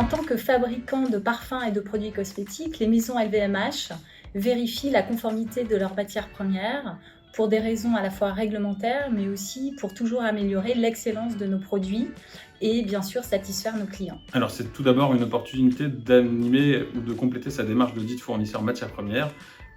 En tant que fabricant de parfums et de produits cosmétiques, les maisons LVMH vérifient la conformité de leurs matières premières pour des raisons à la fois réglementaires, mais aussi pour toujours améliorer l'excellence de nos produits et bien sûr satisfaire nos clients. Alors c'est tout d'abord une opportunité d'animer ou de compléter sa démarche d'audit fournisseur matières premières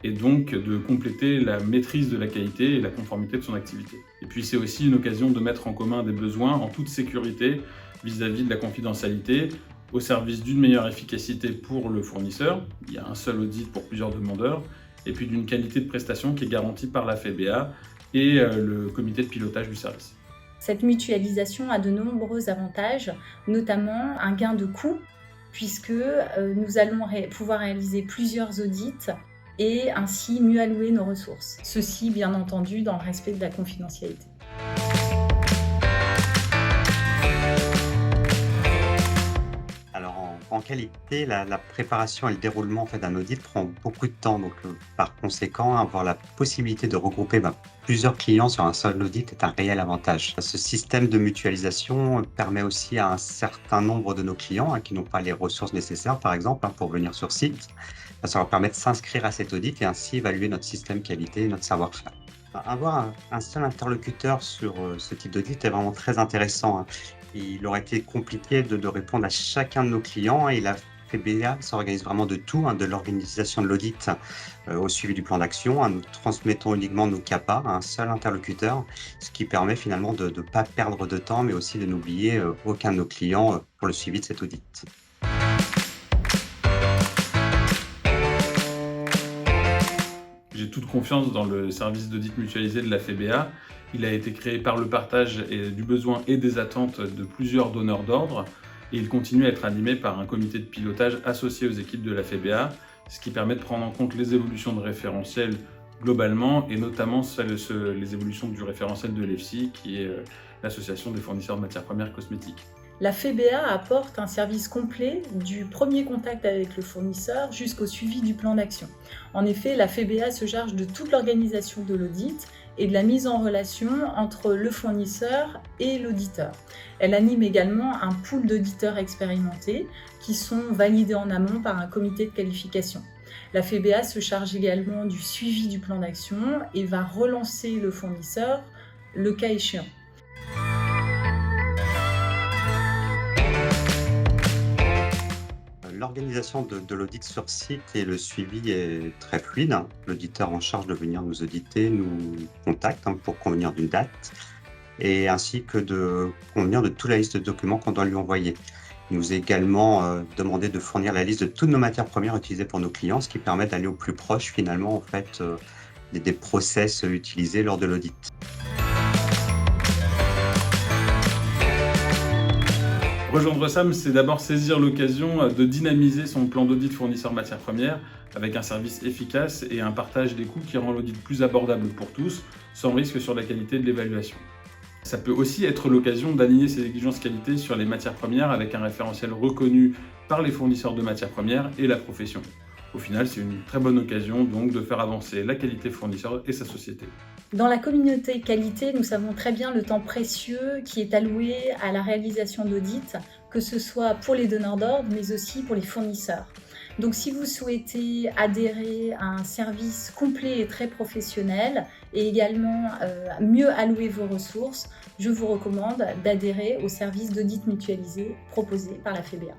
et donc de compléter la maîtrise de la qualité et la conformité de son activité. Et puis c'est aussi une occasion de mettre en commun des besoins en toute sécurité vis-à-vis de la confidentialité, au service d'une meilleure efficacité pour le fournisseur, il y a un seul audit pour plusieurs demandeurs, et puis d'une qualité de prestation qui est garantie par la FEBA et le comité de pilotage du service. Cette mutualisation a de nombreux avantages, notamment un gain de coût, puisque nous allons pouvoir réaliser plusieurs audits et ainsi mieux allouer nos ressources. Ceci, bien entendu, dans le respect de la confidentialité. Alors en qualité, la préparation et le déroulement d'un audit prend beaucoup de temps. Donc, par conséquent, avoir la possibilité de regrouper plusieurs clients sur un seul audit est un réel avantage. Ce système de mutualisation permet aussi à un certain nombre de nos clients qui n'ont pas les ressources nécessaires, par exemple, pour venir sur site, ça leur permet de s'inscrire à cet audit et ainsi évaluer notre système qualité et notre savoir-faire. Avoir un seul interlocuteur sur ce type d'audit est vraiment très intéressant. Il aurait été compliqué de répondre à chacun de nos clients et la FEBA s'organise vraiment de tout, de l'organisation de l'audit au suivi du plan d'action. Nous transmettons uniquement nos CAPA à un seul interlocuteur, ce qui permet finalement de ne pas perdre de temps, mais aussi de n'oublier aucun de nos clients pour le suivi de cet audit. J'ai toute confiance dans le service d'audit mutualisé de la FEBA. Il a été créé par le partage du besoin et des attentes de plusieurs donneurs d'ordre et il continue à être animé par un comité de pilotage associé aux équipes de la FEBA, ce qui permet de prendre en compte les évolutions de référentiel globalement et notamment les évolutions du référentiel de l'EFSI qui est l'association des fournisseurs de matières premières cosmétiques. La FEBA apporte un service complet du premier contact avec le fournisseur jusqu'au suivi du plan d'action. En effet, la FEBA se charge de toute l'organisation de l'audit et de la mise en relation entre le fournisseur et l'auditeur. Elle anime également un pool d'auditeurs expérimentés qui sont validés en amont par un comité de qualification. La FEBA se charge également du suivi du plan d'action et va relancer le fournisseur le cas échéant. L'organisation de l'audit sur site et le suivi est très fluide. L'auditeur en charge de venir nous auditer nous contacte pour convenir d'une date et ainsi que de convenir de toute la liste de documents qu'on doit lui envoyer. Il nous est également demandé de fournir la liste de toutes nos matières premières utilisées pour nos clients, ce qui permet d'aller au plus proche finalement des process utilisés lors de l'audit. Rejoindre SAM, c'est d'abord saisir l'occasion de dynamiser son plan d'audit fournisseur matières premières avec un service efficace et un partage des coûts qui rend l'audit plus abordable pour tous, sans risque sur la qualité de l'évaluation. Ça peut aussi être l'occasion d'aligner ses exigences qualité sur les matières premières avec un référentiel reconnu par les fournisseurs de matières premières et la profession. Au final, c'est une très bonne occasion donc de faire avancer la qualité fournisseur et sa société. Dans la communauté qualité, nous savons très bien le temps précieux qui est alloué à la réalisation d'audits, que ce soit pour les donneurs d'ordre, mais aussi pour les fournisseurs. Donc si vous souhaitez adhérer à un service complet et très professionnel et également mieux allouer vos ressources, je vous recommande d'adhérer au service d'audit mutualisé proposé par la FEBA.